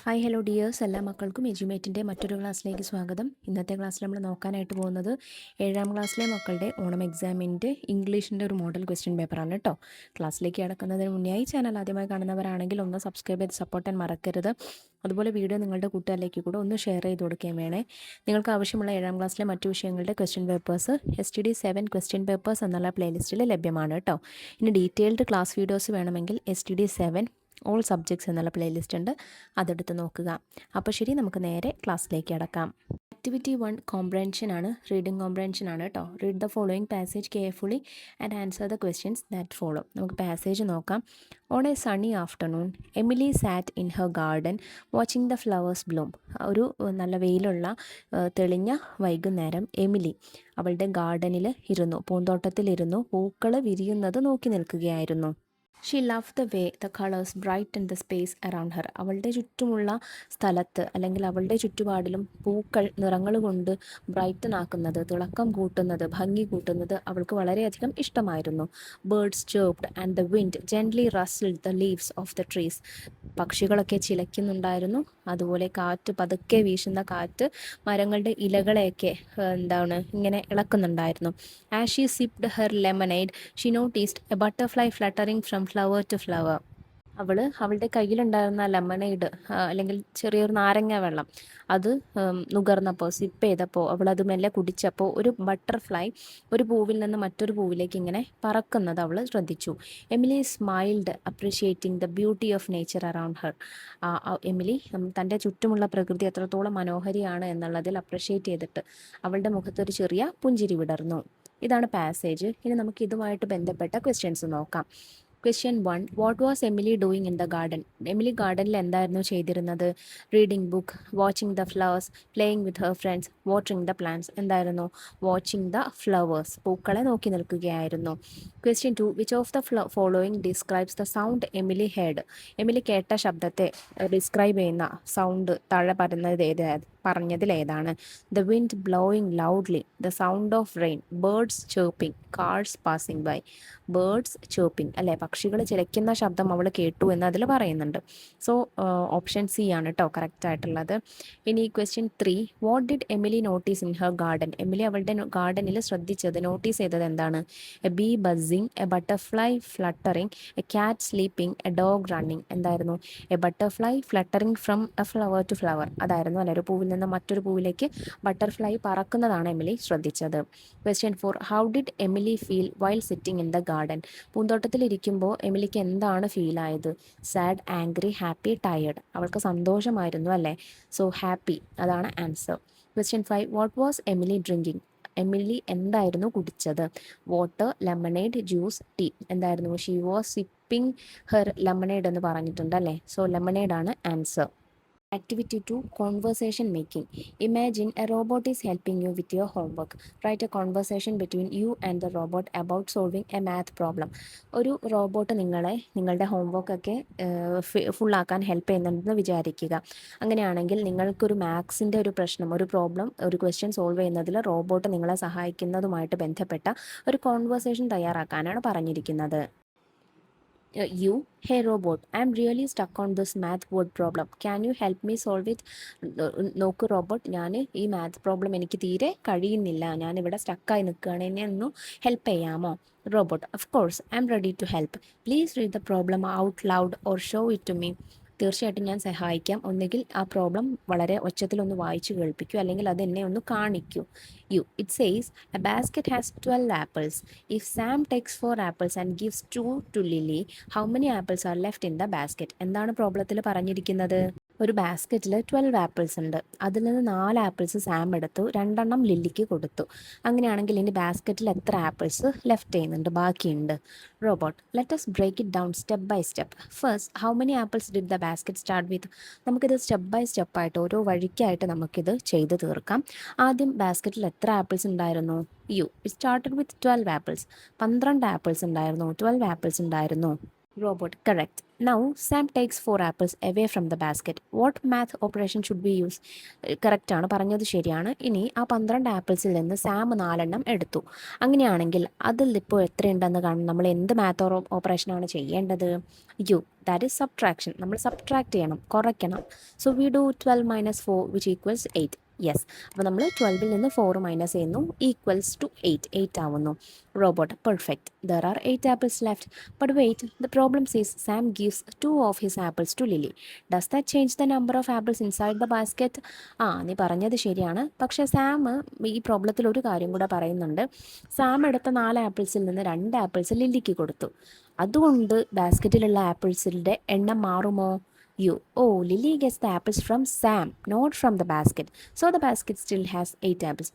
Hi hello dears, എല്ലാ മക്കൾക്കും എജ്യുമേറ്റിൻ്റെ മറ്റൊരു ക്ലാസ്സിലേക്ക് സ്വാഗതം. ഇന്നത്തെ ക്ലാസ്സിൽ നമ്മൾ നോക്കാനായിട്ട് പോകുന്നത് 7ാം ക്ലാസ്സിലെ മക്കളുടെ ഓണം എക്സാമിൻ്റെ ഇംഗ്ലീഷിൻ്റെ ഒരു മോഡൽ ക്വസ്റ്റ്യൻ പേപ്പറാണ് കേട്ടോ. ക്ലാസ്സിലേക്ക് കടക്കുന്നതിന് മുന്നേ ഈ ചാനൽ ആദ്യമായി കാണുന്നവരാണെങ്കിൽ ഒന്ന് സബ്സ്ക്രൈബ് ചെയ്ത് സപ്പോർട്ട് ചെയ്യാൻ മറക്കരുത്. അതുപോലെ വീഡിയോ നിങ്ങളുടെ കൂട്ടുകാരിലേക്ക് കൂടെ ഒന്ന് ഷെയർ ചെയ്ത് കൊടുക്കുകയും വേണേ. നിങ്ങൾക്ക് ആവശ്യമുള്ള 7ാം ക്ലാസ്സിലെ മറ്റു വിഷയങ്ങളുടെ question papers STD7 question papers എന്നുള്ള പ്ലേലിസ്റ്റിൽ ലഭ്യമാണ് കേട്ടോ. ഇനി ഡീറ്റെയിൽഡ് ക്ലാസ് വീഡിയോസ് വേണമെങ്കിൽ STD7 ഓൾ സബ്ജക്ട്സ് എന്നുള്ള പ്ലേലിസ്റ്റ് ഉണ്ട്, അതെടുത്ത് നോക്കുക. അപ്പോൾ ശരി, നമുക്ക് നേരെ ക്ലാസ്സിലേക്ക് അടക്കാം. ആക്ടിവിറ്റി 1 കോംപ്രഹെൻഷൻ ആണ്, റീഡിംഗ് കോംപ്രഹെൻഷൻ ആണ് കേട്ടോ. Read the following passage carefully and answer the questions that follow. നമുക്ക് പാസേജ് നോക്കാം. On a sunny afternoon Emily sat in her garden watching the flowers bloom. ഒരു നല്ല വെയിലുള്ള തെളിഞ്ഞ വൈകുന്നേരം എമിലി അവളുടെ ഗാർഡനിൽ ഇരുന്നു, പൂന്തോട്ടത്തിലിരുന്നു പൂക്കൾ വിരിയുന്നത് നോക്കി നിൽക്കുകയായിരുന്നു. She love the way the colours bright in the space around Har. അവളുടെ ചുറ്റുമുള്ള സ്ഥലത്ത് അല്ലെങ്കിൽ അവളുടെ ചുറ്റുപാടിലും പൂക്കൾ നിറങ്ങൾ കൊണ്ട് ബ്രൈറ്റൻ ആക്കുന്നത്, തിളക്കം കൂട്ടുന്നത്, ഭംഗി കൂട്ടുന്നത് അവൾക്ക് വളരെയധികം ഇഷ്ടമായിരുന്നു. Birds chirped and the wind gently rustled the leaves of the trees. പക്ഷികളൊക്കെ ചിലയ്ക്കുന്നുണ്ടായിരുന്നു, അതുപോലെ കാറ്റ്, പതുക്കെ വീശുന്ന കാറ്റ് മരങ്ങളുടെ ഇലകളെയൊക്കെ ഇങ്ങനെ ഇളക്കുന്നുണ്ടായിരുന്നു. As she sipped her lemonade she noticed a butterfly fluttering from flower to flower. അവളുടെ കയ്യിലുണ്ടായിരുന്ന ലെമണേഡ് അല്ലെങ്കിൽ ചെറിയൊരു നാരങ്ങ വെള്ളം അത് നുകർന്നപ്പോൾ, സിപ്പ് ചെയ്തപ്പോൾ, അവളത് മെല്ലെ കുടിച്ചപ്പോൾ ഒരു ബട്ടർഫ്ലൈ ഒരു പൂവിൽ നിന്ന് മറ്റൊരു പൂവിലേക്ക് ഇങ്ങനെ പറക്കുന്നത് അവൾ ശ്രദ്ധിച്ചു. Emily smiled appreciating the beauty of nature around her. Emily തൻ്റെ ചുറ്റുമുള്ള പ്രകൃതി എത്രത്തോളം മനോഹരിയാണ് എന്നുള്ളതിൽ അപ്രിഷിയേറ്റ് ചെയ്തിട്ട് അവളുടെ മുഖത്തൊരു ചെറിയ പുഞ്ചിരി വിടർന്നു. ഇതാണ് പാസേജ്. ഇനി നമുക്ക് ഇതുമായിട്ട് ബന്ധപ്പെട്ട ക്വസ്റ്റ്യൻസ് നോക്കാം. Question 1. What was Emily doing in the garden? Emily ഗാർഡനിൽ എന്തായിരുന്നു ചെയ്തിരുന്നത്? Reading book, watching the flowers, playing with her friends, watering the plants. എന്തായിരുന്നു? വാച്ചിങ് ദ ഫ്ലവേഴ്സ്, പൂക്കളെ നോക്കി നിൽക്കുകയായിരുന്നു. Question 2. Which of the following describes the sound Emily heard? Emily കേട്ട ശബ്ദത്തെ describe ചെയ്യുന്ന സൗണ്ട് താഴെ പറഞ്ഞതിൽ ഏതാണ്? The wind blowing loudly, the sound of rain, birds chirping, cars passing by. Birds chirping അല്ലേ, പക്ഷികൾ ചിലയ്ക്കുന്ന ശബ്ദം അവൾ കേട്ടു എന്ന് അതിൽ പറയുന്നുണ്ട്. സോ ഓപ്ഷൻ സി ആണ് കേട്ടോ കറക്റ്റ് ആയിട്ടുള്ളത്. ഇനി question 3. What did Emily notice in her garden? Emily അവളുടെ ഗാർഡനിൽ ശ്രദ്ധിച്ചത്, നോട്ടീസ് ചെയ്തത് എന്താണ്? A bee buzzing, a butterfly fluttering, a cat sleeping, a dog running. എന്തായിരുന്നു? A butterfly fluttering from a flower to flower. അതായിരുന്നു അല്ലെ, ഒരു പൂവിൽ നിന്ന് മറ്റൊരു പൂവിലേക്ക് ബട്ടർഫ്ലൈ പറക്കുന്നതാണ് എമിലി ശ്രദ്ധിച്ചത്. Question 4. How did Emily feel while sitting in the garden? പൂന്തോട്ടത്തിലിരിക്കുമ്പോൾ എമിലിക്ക് എന്താണ് ഫീലായത്? Sad, angry, happy, tired. അവൾക്ക് സന്തോഷമായിരുന്നു അല്ലേ. സോ ഹാപ്പി, അതാണ് answer. Question 5. What was Emily drinking? Emily എന്തായിരുന്നു കുടിച്ചത്? Water, lemonade, juice, tea. എന്തായിരുന്നു? She was sipping her lemonade എന്ന് പറഞ്ഞിട്ടുണ്ട് അല്ലേ. സോ ലെമണേഡ് ആണ് answer. Activity 2. Conversation making. Imagine a robot is helping you with your homework. Write a conversation between you and the robot about solving a math problem. ഒരു robot നിങ്ങളുടെ ഹോംവർക്കൊക്കെ ഫുള്ളാക്കാൻ help ചെയ്യുന്നുണ്ടെന്ന് വിചാരിക്കുക. അങ്ങനെയാണെങ്കിൽ നിങ്ങൾക്കൊരു മാത്സിൻ്റെ ഒരു പ്രശ്നം, ഒരു പ്രോബ്ലം, ഒരു ക്വസ്റ്റ്യൻ സോൾവ് ചെയ്യുന്നതിൽ റോബോട്ട് നിങ്ങളെ സഹായിക്കുന്നതുമായിട്ട് ബന്ധപ്പെട്ട ഒരു കോൺവെർസേഷൻ തയ്യാറാക്കാനാണ് പറഞ്ഞിരിക്കുന്നത്. You, hey robot, I'm really stuck on this math word problem. Can you help me solve it? നോക്കൂ റോബോട്ട്, ഞാൻ ഈ മാത്സ് പ്രോബ്ലം എനിക്ക് തീരെ കഴിയുന്നില്ല, ഞാനിവിടെ സ്റ്റക്കായി നിൽക്കുകയാണ്, എന്നെ ഒന്ന് ഹെൽപ്പ് ചെയ്യാമോ? Robot, of course, I'm ready to help. Please read the problem out loud or show it to me. തീർച്ചയായിട്ടും ഞാൻ സഹായിക്കാം. ഒന്നുകിൽ ആ പ്രോബ്ലം വളരെ ഒച്ചത്തിലൊന്ന് വായിച്ചു കേൾപ്പിക്കൂ, അല്ലെങ്കിൽ അത് എന്നെ ഒന്ന് കാണിക്കൂ. You, it says a basket has 12 apples. If Sam takes 4 apples and gives 2 to Lily, how many apples are left in the basket? എന്താണ് പ്രോബ്ലത്തിൽ പറഞ്ഞിരിക്കുന്നത്? ഒരു ബാസ്ക്കറ്റിൽ 12 ആപ്പിൾസ് ഉണ്ട്, അതിൽ നിന്ന് 4 ആപ്പിൾസ് സാം എടുത്തു, 2 എണ്ണം ലില്ലിക്ക് കൊടുത്തു. അങ്ങനെയാണെങ്കിൽ ഇനി ബാസ്ക്കറ്റിൽ എത്ര ആപ്പിൾസ് ലെഫ്റ്റ് ചെയ്യുന്നുണ്ട്, ബാക്കിയുണ്ട്? Robot, let us break it down step by step. First, how many apples did the basket start with? നമുക്കിത് സ്റ്റെപ്പ് ബൈ സ്റ്റെപ്പായിട്ട് ഓരോ വഴിക്കായിട്ട് നമുക്കിത് ചെയ്ത് തീർക്കാം. ആദ്യം ബാസ്ക്കറ്റിൽ എത്ര ആപ്പിൾസ് ഉണ്ടായിരുന്നു? You, it started with 12 apples. 12 apples ഉണ്ടായിരുന്നു, 12 ആപ്പിൾസ് ഉണ്ടായിരുന്നു. Robot, correct. Now Sam takes 4 apples away from the basket. What math operation should we use? Correct ആണ്, പറഞ്ഞത് ശരിയാണ്. ഇനി ആ 12 ആപ്പിൾസിൽ നിന്ന് സാം 4 എടുത്തു. അങ്ങനെയാണെങ്കിൽ അതിൽ ഇപ്പോൾ എത്രയുണ്ടെന്ന് കാണും. നമ്മൾ എന്ത് മാത്ത് ഓപ്പറേഷനാണ് ചെയ്യേണ്ടത്? You, that is subtraction. നമ്മൾ സബ്ട്രാക്ട് ചെയ്യണം, കുറയ്ക്കണം. So we do 12 - 4 which equals 8. Yes, അപ്പോൾ നമ്മൾ 12ൽ നിന്ന് 4 മൈനസ് ചെയ്യുന്നു, ഈക്വൽസ് ടു 8 ആവുന്നു. Robot, perfect. There are 8 apples left. But wait, the problem says Sam gives 2 of his apples to Lily. Does that change the number of apples inside the basket? നീ പറഞ്ഞത് ശരിയാണ്. പക്ഷേ Sam ഈ പ്രോബ്ലത്തിൽ ഒരു കാര്യം കൂടെ പറയുന്നുണ്ട്. സാം എടുത്ത 4 ആപ്പിൾസിൽ നിന്ന് 2 ആപ്പിൾസ് ലില്ലിക്ക് കൊടുത്തു. അതുകൊണ്ട് ബാസ്ക്കറ്റിലുള്ള ആപ്പിൾസിൻ്റെ എണ്ണം മാറുമോ? You. Oh, Lily gets the apples from Sam, not from the basket. So the basket still has 8 apples.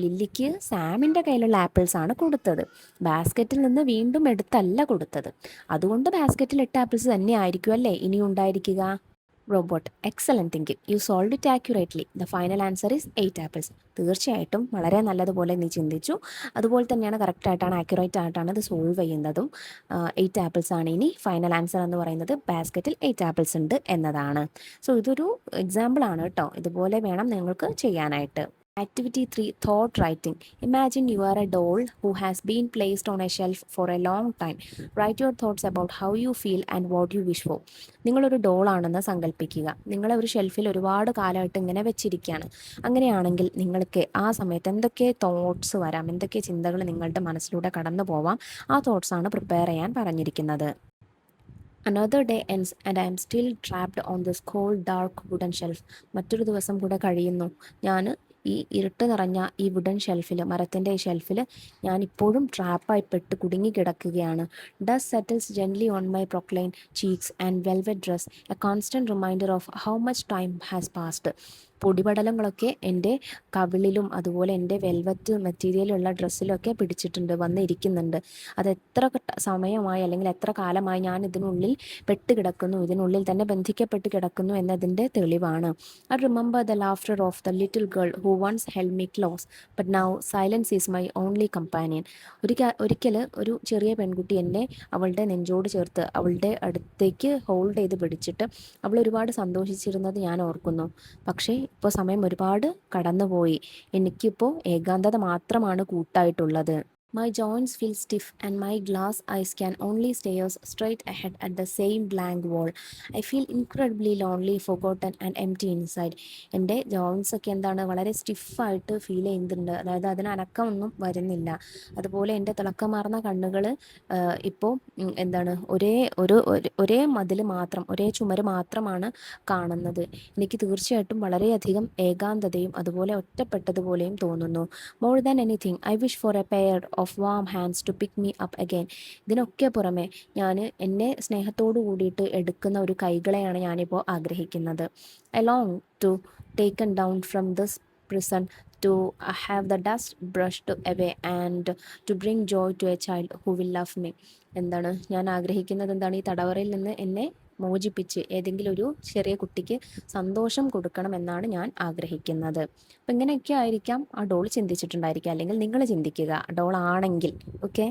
ലില്ലിക്ക് സാമിൻ്റെ കയ്യിലുള്ള ആപ്പിൾസ് ആണ് കൊടുത്തത്, ബാസ്ക്കറ്റിൽ നിന്ന് വീണ്ടും എടുത്തല്ല കൊടുത്തത്. അതുകൊണ്ട് ബാസ്ക്കറ്റിൽ 8 ആപ്പിൾസ് തന്നെ ആയിരിക്കും അല്ലേ ഇനി ഉണ്ടായിരിക്കുക? Robot, excellent thinking. You solve it accurately. The final answer is 8 apples. തീർച്ചയായിട്ടും വളരെ നല്ലതുപോലെ നീ ചിന്തിച്ചു. അതുപോലെ തന്നെയാണ്, കറക്റ്റായിട്ടാണ്, ആക്യുറേറ്റ് ആയിട്ടാണ് ഇത് സോൾവ് ചെയ്യുന്നതും. 8 ആപ്പിൾസ് ആണ് ഇനി ഫൈനൽ ആൻസർ എന്ന് പറയുന്നത്. ബാസ്ക്കറ്റിൽ 8 ആപ്പിൾസ് ഉണ്ട് എന്നതാണ്. സോ ഇതൊരു എക്സാമ്പിളാണ് കേട്ടോ. ഇതുപോലെ വേണം നിങ്ങൾക്ക് ചെയ്യാനായിട്ട്. Activity 3, Thought Writing. Imagine you are a doll who has been placed on a shelf for a long time. Write your thoughts about how you feel and what you wish for. നിങ്ങളൊരു ഡോളാണെന്ന് സങ്കല്പിക്കുക. നിങ്ങളെ ഒരു ഷെൽഫിൽ ഒരുപാട് കാലമായിട്ട് ഇങ്ങനെ വെച്ചിരിക്കുകയാണ്. അങ്ങനെയാണെങ്കിൽ നിങ്ങൾക്ക് ആ സമയത്ത് എന്തൊക്കെ തോട്ട്സ് വരാം, എന്തൊക്കെ ചിന്തകൾ നിങ്ങളുടെ മനസ്സിലൂടെ കടന്നു പോവാം, ആ തോട്ട്സാണ് പ്രിപ്പയർ ചെയ്യാൻ പറഞ്ഞിരിക്കുന്നത്. Another day ends and I am still trapped on this cold dark wooden shelf. മറ്റൊരു ദിവസം കൂടെ കഴിയുന്നു. ഞാൻ ഈ ഇരുട്ട് നിറഞ്ഞ ഈ വുഡൻ ഷെൽഫിൽ, മരത്തിൻ്റെ ഈ ഷെൽഫിൽ ഞാനിപ്പോഴും ട്രാപ്പായി പെട്ട് കുടുങ്ങി കിടക്കുകയാണ്. Dust settles gently on my porcelain cheeks and velvet dress, a constant reminder of how much time has passed. പൊടിപടലങ്ങളൊക്കെ എൻ്റെ കവിളിലും അതുപോലെ എൻ്റെ വെൽവെറ്റ് മെറ്റീരിയലുള്ള ഡ്രസ്സിലൊക്കെ പിടിച്ചിട്ടുണ്ട്, വന്നിരിക്കുന്നുണ്ട്. അത് എത്ര സമയമായി അല്ലെങ്കിൽ എത്ര കാലമായി ഞാൻ ഇതിനുള്ളിൽ പെട്ട് കിടക്കുന്നു, ഇതിനുള്ളിൽ തന്നെ ബന്ധിക്കപ്പെട്ട് കിടക്കുന്നു എന്നതിൻ്റെ തെളിവാണ്. I remember the laughter of the little girl who once held me close but now silence is my only companion. ഒരിക്കൽ ഒരു ചെറിയ പെൺകുട്ടി എന്നെ അവളുടെ നെഞ്ചോട് ചേർത്ത് അവളുടെ അടുത്തേക്ക് ഹോൾഡ് ചെയ്ത് പിടിച്ചിട്ട് അവൾ ഒരുപാട് സന്തോഷിച്ചിരുന്നത് ഞാൻ ഓർക്കുന്നു. പക്ഷേ ഇപ്പോൾ സമയം ഒരുപാട് കടന്നുപോയി. എനിക്കിപ്പോൾ ഏകാന്തത മാത്രമാണ് കൂട്ടായിട്ടുള്ളത്. My joints feel stiff and my glass eyes can only stare straight ahead at the same blank wall. I feel incredibly lonely, forgotten and empty inside. എൻ്റെ ജോയിൻസ് ഒക്കെ എന്താണ്, വളരെ സ്റ്റിഫായിട്ട് ഫീൽ ചെയ്യുന്നുണ്ട്. അതായത് അതിന് അനക്കമൊന്നും വരുന്നില്ല. അതുപോലെ എൻ്റെ തിളക്കമാർന്ന കണ്ണുകൾ ഇപ്പോൾ എന്താണ്, ഒരേ മതിൽ മാത്രം, ഒരേ ചുമര് മാത്രമാണ് കാണുന്നത്. എനിക്ക് തീർച്ചയായിട്ടും വളരെയധികം ഏകാന്തതയും അതുപോലെ ഒറ്റപ്പെട്ടതുപോലെയും തോന്നുന്നു. More than anything I wish for a pair of warm hands to pick me up again. ഇതിനൊക്കെ പുറമെ ഞാൻ എന്നെ സ്നേഹത്തോടു കൂടിയിട്ട് എടുക്കുന്ന ഒരു കൈകളെയാണ് ഞാനിപ്പോൾ ആഗ്രഹിക്കുന്നത്. I long to taken down from this prison to have the dust brushed away and to bring joy to a child who will love me. എന്താണ് ഞാൻ ആഗ്രഹിക്കുന്നത്, എന്താണ്, ഈ തടവറയിൽ നിന്ന് എന്നെ മോചിപ്പിച്ച് ഏതെങ്കിലും ഒരു ചെറിയ കുട്ടിക്ക് സന്തോഷം കൊടുക്കണം എന്നാണ് ഞാൻ ആഗ്രഹിക്കുന്നത്. അപ്പം ഇങ്ങനെയൊക്കെ ആയിരിക്കാം ആ ഡോൾ ചിന്തിച്ചിട്ടുണ്ടായിരിക്കുക, അല്ലെങ്കിൽ നിങ്ങൾ ചിന്തിക്കുക ഡോൾ ആണെങ്കിൽ. Okay,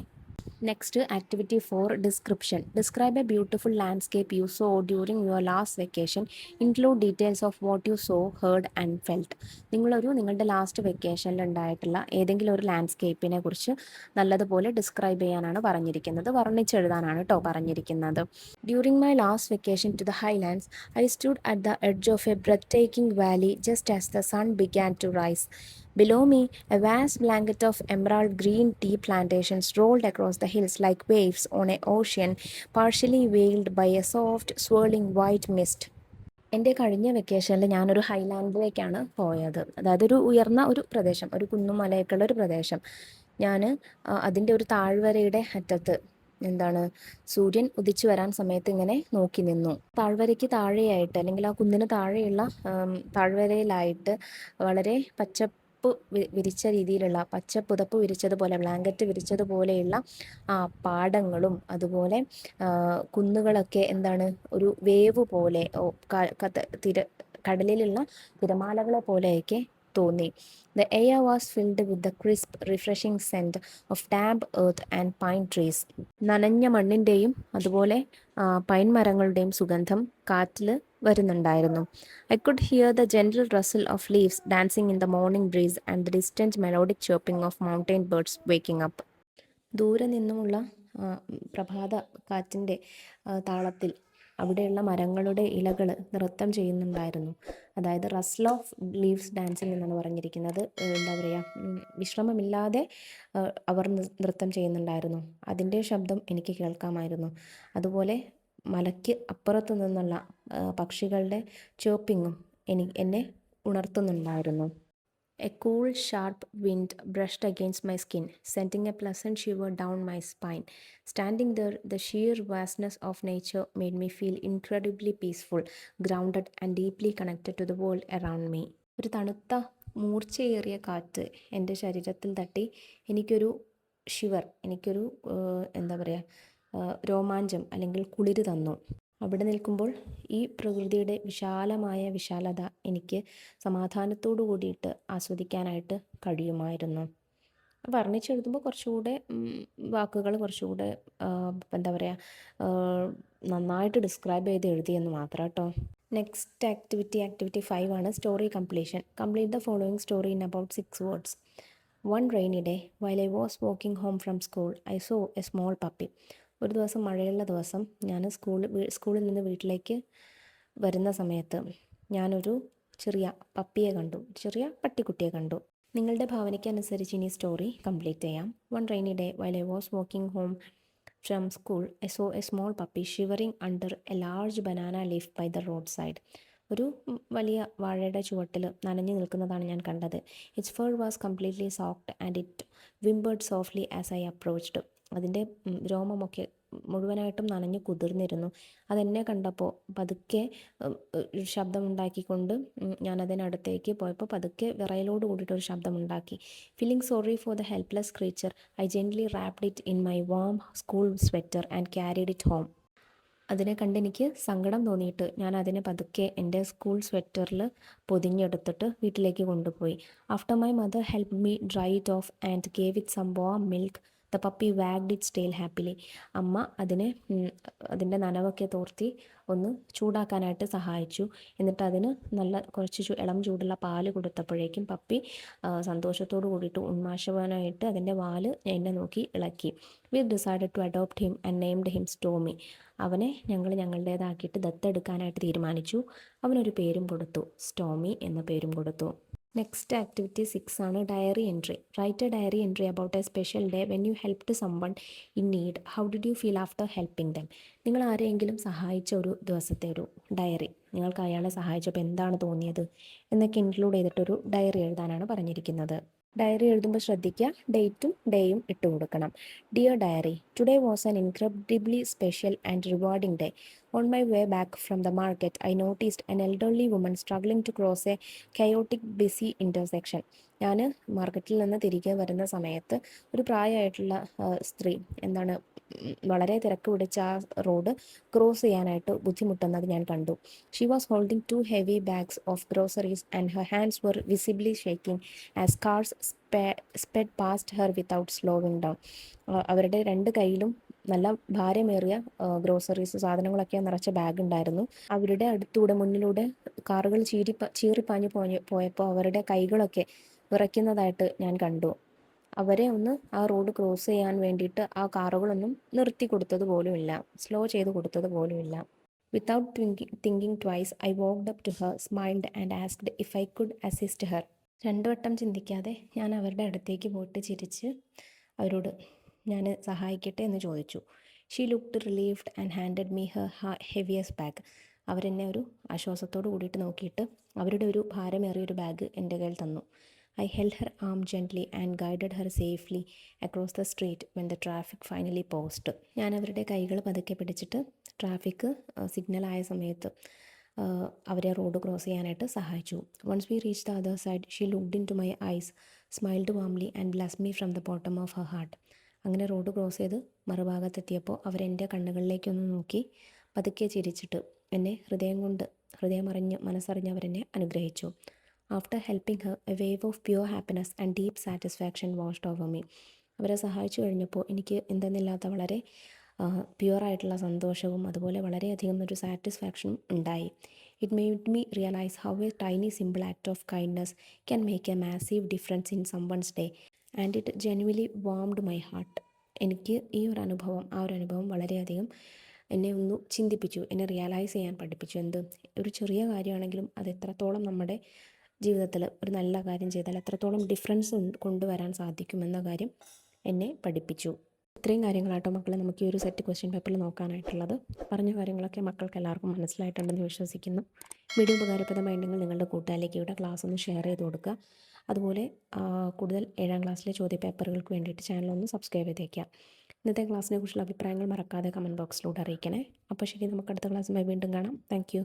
next activity 4, description. Describe A beautiful landscape you so during your last vacation. Include details of what you so, heard and felt. നിങ്ങളുടെ ലാസ്റ്റ് വെക്കേഷനിൽ ഉണ്ടായിട്ടുള്ള ഏതെങ്കിലും ഒരു ലാൻഡ്സ്കേപ്പിനെ കുറിച്ച് നല്ലതുപോലെ ഡിസ്ക്രൈബ് ചെയ്യാനാണ് പറഞ്ഞിരിക്കുന്നത്, വർണ്ണിച്ചെഴുതാനാണ് കേട്ടോ പറഞ്ഞിരിക്കുന്നത്. During my last vacation to the highlands I stood at the edge of a breathtaking valley just as the sun began to rise. Below me, a vast blanket of emerald green tea plantations rolled across the hills like waves on an ocean partially veiled by a soft, swirling white mist. എൻ്റെ കഴിഞ്ഞ വെക്കേഷനിൽ ഞാനൊരു ഹൈലാൻഡിലേക്കാണ് പോയത്. അതായത് ഒരു ഉയർന്ന ഒരു പ്രദേശം, ഒരു കുന്നും മലയൊക്കെയുള്ള ഒരു പ്രദേശം. ഞാൻ അതിൻ്റെ ഒരു താഴ്വരയുടെ അറ്റത്ത് എന്താണ്, സൂര്യൻ ഉദിച്ചു വരാൻ സമയത്ത് ഇങ്ങനെ നോക്കി നിന്നു. താഴ്വരയ്ക്ക് താഴെയായിട്ട്, അല്ലെങ്കിൽ ആ കുന്നിന് താഴെയുള്ള താഴ്വരയിലായിട്ട് വളരെ വിരിച്ച രീതിയിലുള്ള പച്ചപ്പുതപ്പ് വിരിച്ചതുപോലെ, ബ്ലാങ്കറ്റ് വിരിച്ചതുപോലെയുള്ള പാടങ്ങളും അതുപോലെ കുന്നുകളൊക്കെ എന്താണ്, ഒരു വേവ് പോലെ കടലിലുള്ള തിരമാലകളെ പോലെയൊക്കെ തോന്നി. The air was filled with the crisp, refreshing scent of damp earth and pine trees. നനഞ്ഞ മണ്ണിൻ്റെയും അതുപോലെ പൈൻ മരങ്ങളുടെയും സുഗന്ധം കാറ്റിൽ വരുന്നുണ്ടായിരുന്നു. I could hear the gentle rustle of leaves dancing in the morning breeze and the distant melodic chirping of mountain birds waking up. ദൂരെ നിന്നുമുള്ള പ്രഭാത കാറ്റിൻ്റെ താളത്തിൽ അവിടെയുള്ള മരങ്ങളുടെ ഇലകൾ നൃത്തം ചെയ്യുന്നുണ്ടായിരുന്നു. അതായത് റസ്ൽ ഓഫ് ലീവ്സ് ഡാൻസിങ് എന്നാണ് പറഞ്ഞിരിക്കുന്നത്. എന്താ പറയുക, വിശ്രമമില്ലാതെ അവർ നൃത്തം ചെയ്യുന്നുണ്ടായിരുന്നു. അതിൻ്റെ ശബ്ദം എനിക്ക് കേൾക്കാമായിരുന്നു. അതുപോലെ മലയ്ക്ക് അപ്പുറത്തു നിന്നുള്ള പക്ഷികളുടെ ചോപ്പിങ്ങും എന്നെ ഉണർത്തുന്നുണ്ടായിരുന്നു. A cool, sharp wind brushed against my skin, sending a pleasant shiver down my spine. Standing there, the sheer vastness of nature made me feel incredibly peaceful, grounded, and deeply connected to the world around me. ഒരു തണുത്ത മൂർച്ചയേറിയ കാറ്റ് എൻ്റെ ശരീരത്തിൽ തട്ടി എനിക്കൊരു എനിക്കൊരു എന്താ പറയുക, രോമാഞ്ചം അല്ലെങ്കിൽ കുളിര് തന്നു. അവിടെ നിൽക്കുമ്പോൾ ഈ പ്രകൃതിയുടെ വിശാലത എനിക്ക് സമാധാനത്തോടു കൂടിയിട്ട് ആസ്വദിക്കാനായിട്ട് കഴിയുമായിരുന്നു. വർണ്ണിച്ചെഴുതുമ്പോൾ കുറച്ചുകൂടെ വാക്കുകൾ കുറച്ചുകൂടെ എന്താ പറയുക, നന്നായിട്ട് ഡിസ്ക്രൈബ് ചെയ്ത് എഴുതിയെന്ന് മാത്രം കേട്ടോ. നെക്സ്റ്റ് ആക്ടിവിറ്റി 5 ആണ് story completion. Complete the following story in about 6 words. One rainy day, while I was walking home from school, I saw a small puppy. ഒരു ദിവസം, മഴയുള്ള ദിവസം, ഞാൻ സ്കൂളിൽ നിന്ന് വീട്ടിലേക്ക് വരുന്ന സമയത്ത് ഞാനൊരു ചെറിയ പപ്പിയെ കണ്ടു, ചെറിയ പട്ടിക്കുട്ടിയെ കണ്ടു. നിങ്ങളുടെ ഭാവനയ്ക്കനുസരിച്ച് ഇനി സ്റ്റോറി കംപ്ലീറ്റ് ചെയ്യാം. One rainy day while I was walking home from school I saw a small puppy shivering under a large banana leaf by the road side. ഒരു വലിയ വാഴയുടെ ചുവട്ടിൽ നനഞ്ഞു നിൽക്കുന്നതാണ് ഞാൻ കണ്ടത്. Its fur was completely soaked and it whimpered softly as I approached. അതിൻ്റെ രോമമൊക്കെ മുഴുവനായിട്ടും നനഞ്ഞു കുതിർന്നിരുന്നു. അതെന്നെ കണ്ടപ്പോൾ പതുക്കെ ശബ്ദമുണ്ടാക്കിക്കൊണ്ട് ഞാനതിനടുത്തേക്ക് പോയപ്പോൾ പതുക്കെ വിറയലോട് കൂടിയിട്ടൊരു ശബ്ദമുണ്ടാക്കി. Feeling sorry for the helpless creature I gently wrapped it in my warm school sweater and carried it home. അതിനെ കണ്ടെനിക്ക് സങ്കടം തോന്നിയിട്ട് ഞാൻ അതിനെ പതുക്കെ എൻ്റെ സ്കൂൾ സ്വെറ്ററിൽ പൊതിഞ്ഞെടുത്തിട്ട് വീട്ടിലേക്ക് കൊണ്ടുപോയി. After my mother help me dry it off and gave it some warm milk the puppy wagged its tail happily. അമ്മ അതിൻ്റെ നനവൊക്കെ തോർത്തി ഒന്ന് ചൂടാക്കാനായിട്ട് സഹായിച്ചു. എന്നിട്ട് അതിന് കുറച്ച് ഇളം ചൂടുള്ള പാല് കൊടുത്തപ്പോഴേക്കും പപ്പി സന്തോഷത്തോട് കൂടിയിട്ട് ഉന്മാഷവാനായിട്ട് അതിൻ്റെ വാല് എന്നെ നോക്കി ഇളക്കി. We decided to adopt him and named him Stormy. അവനെ ഞങ്ങൾ ഞങ്ങളുടേതാക്കിയിട്ട് ദത്തെടുക്കാനായിട്ട് തീരുമാനിച്ചു. അവനൊരു പേരും കൊടുത്തു, സ്റ്റോമി എന്ന പേരും കൊടുത്തു. നെക്സ്റ്റ് ആക്ടിവിറ്റി 6 ആണ് diary entry. Write a diary entry about a special day when you helped someone in need. How did you feel after helping them. നിങ്ങൾ ആരെയെങ്കിലും സഹായിച്ച ഒരു ദിവസത്തെ ഒരു ഡയറി, നിങ്ങൾക്ക് അയാളെ സഹായിച്ചപ്പോൾ എന്താണ് തോന്നിയത് എന്നൊക്കെ ഇൻക്ലൂഡ് ചെയ്തിട്ടൊരു ഡയറി എഴുതാനാണ് പറഞ്ഞിരിക്കുന്നത്. ഡയറി എഴുതുമ്പോൾ ശ്രദ്ധിക്കുക, ഡേറ്റും ഡേയും ഇട്ട് കൊടുക്കണം. Dear diary, today was an incredibly special and rewarding day. On my way back from the market, I noticed an elderly woman struggling to cross a chaotic, busy intersection. ഞാൻ മാർക്കറ്റിൽ നിന്ന് തിരികെ വരുന്ന സമയത്ത് ഒരു പ്രായമായിട്ടുള്ള സ്ത്രീ വളരെ തിരക്ക് പിടിച്ച ആ റോഡ് ക്രോസ് ചെയ്യാനായിട്ട് ബുദ്ധിമുട്ടുന്നത് ഞാൻ കണ്ടു. She was holding 2 heavy bags of groceries and her hands were visibly shaking as cars sped past her without slowing down. അവരുടെ 2 കൈയിലും നല്ല ഭാരമേറിയ ഗ്രോസറീസ് സാധനങ്ങളൊക്കെ നിറച്ച ബാഗ് ഉണ്ടായിരുന്നു. അവരുടെ അടുത്തൂടെ മുന്നിലൂടെ കാറുകൾ ചീറിപ്പാഞ്ഞു പോയപ്പോൾ അവരുടെ കൈകളൊക്കെ വിറയ്ക്കുന്നതായിട്ട് ഞാൻ കണ്ടു. അവരെ ഒന്ന് ആ റോഡ് ക്രോസ് ചെയ്യാൻ വേണ്ടിയിട്ട് ആ കാറുകളൊന്നും നിർത്തി കൊടുത്തത് പോലുമില്ല, സ്ലോ ചെയ്ത് കൊടുത്തത് പോലുമില്ല. Without thinking twice I walked up to her, smiled and asked if I could assist her. 2 വട്ടം ചിന്തിക്കാതെ ഞാൻ അവരുടെ അടുത്തേക്ക് പോയിട്ട് ചിരിച്ച് അവരോട് ഞാൻ സഹായിക്കട്ടെ എന്ന് ചോദിച്ചു. She looked relieved and handed me Har heaviest bag. അവരെന്നെ ഒരു ആശ്വാസത്തോട് കൂടിയിട്ട് നോക്കിയിട്ട് അവരുടെ ഒരു ഭാരമേറിയൊരു ബാഗ് എൻ്റെ കയ്യിൽ തന്നു. I held her arm gently and guided her safely across the street when the traffic finally paused. ഞാൻ അവരുടെ കൈകൾ പതുക്കെ പിടിച്ചിട്ട് ട്രാഫിക് സിഗ്നലായ സമയത്ത് അവരെ റോഡ് ക്രോസ് ചെയ്യാനായിട്ട് സഹായിച്ചു. Once we reach the other side she looked into my eyes, smiled warmly and blessed me from the bottom of her heart. അങ്ങനെ റോഡ് ക്രോസ് ചെയ്ത് മറുഭാഗത്തെത്തിയപ്പോൾ അവരെൻ്റെ കണ്ണുകളിലേക്കൊന്ന് നോക്കി പതുക്കെ ചിരിച്ചിട്ട് എന്നെ ഹൃദയമറിഞ്ഞ് മനസ്സറിഞ്ഞ് അവരെന്നെ അനുഗ്രഹിച്ചു. After helping Har A wave of pure happiness and deep satisfaction washed over me. അവരെ സഹായിച്ചു കഴിഞ്ഞപ്പോൾ എനിക്ക് എന്തെന്നില്ലാത്ത വളരെ പ്യുവറായിട്ടുള്ള സന്തോഷവും അതുപോലെ വളരെയധികം ഒരു സാറ്റിസ്ഫാക്ഷനും ഉണ്ടായി. It made me realise how a tiny simple act of kindness can make a massive difference in someone's day and it genuinely warmed my heart. എനിക്ക് ഈ ഒരു അനുഭവം വളരെയധികം എന്നെ ഒന്ന് ചിന്തിപ്പിച്ചു, എന്നെ റിയലൈസ് ചെയ്യാൻ പഠിപ്പിച്ചു. ഒരു ചെറിയ കാര്യമാണെങ്കിലും അത് എത്രത്തോളം നമ്മുടെ ജീവിതത്തിൽ ഒരു നല്ല കാര്യം ചെയ്താൽ എത്രത്തോളം ഡിഫറൻസ് കൊണ്ടുവരാൻ സാധിക്കുമെന്ന കാര്യം എന്നെ പഠിപ്പിച്ചു. ഇത്രയും കാര്യങ്ങളാട്ടോ മക്കളെ നമുക്ക് ഈ ഒരു സെറ്റ് ക്വസ്റ്റ്യൻ പേപ്പറിൽ നോക്കാനായിട്ടുള്ളത്. പറഞ്ഞ കാര്യങ്ങളൊക്കെ മക്കൾക്ക് എല്ലാവർക്കും മനസ്സിലായിട്ടുണ്ടെന്ന് വിശ്വസിക്കുന്നു. വീഡിയോ ഉപകാരപ്രദമായിട്ടുണ്ടെങ്കിൽ നിങ്ങളുടെ കൂട്ടുകാരിലേക്ക് ഇവിടെ ക്ലാസ് ഒന്ന് ഷെയർ ചെയ്ത് കൊടുക്കുക. അതുപോലെ കൂടുതൽ 7ാം ക്ലാസ്സിലെ ചോദ്യപേപ്പറുകൾക്ക് വേണ്ടിയിട്ട് ചാനലൊന്ന് സബ്സ്ക്രൈബ് ചെയ്തേക്കാം. ഇന്നത്തെ ക്ലാസ്സിനെ കുറിച്ചുള്ള അഭിപ്രായങ്ങൾ മറക്കാതെ കമൻറ്റ് ബോക്സിലൂടെ അറിയിക്കണേ. അപ്പോൾ ശരി, നമുക്ക് അടുത്ത ക്ലാസ്സുമായി വീണ്ടും കാണാം. താങ്ക്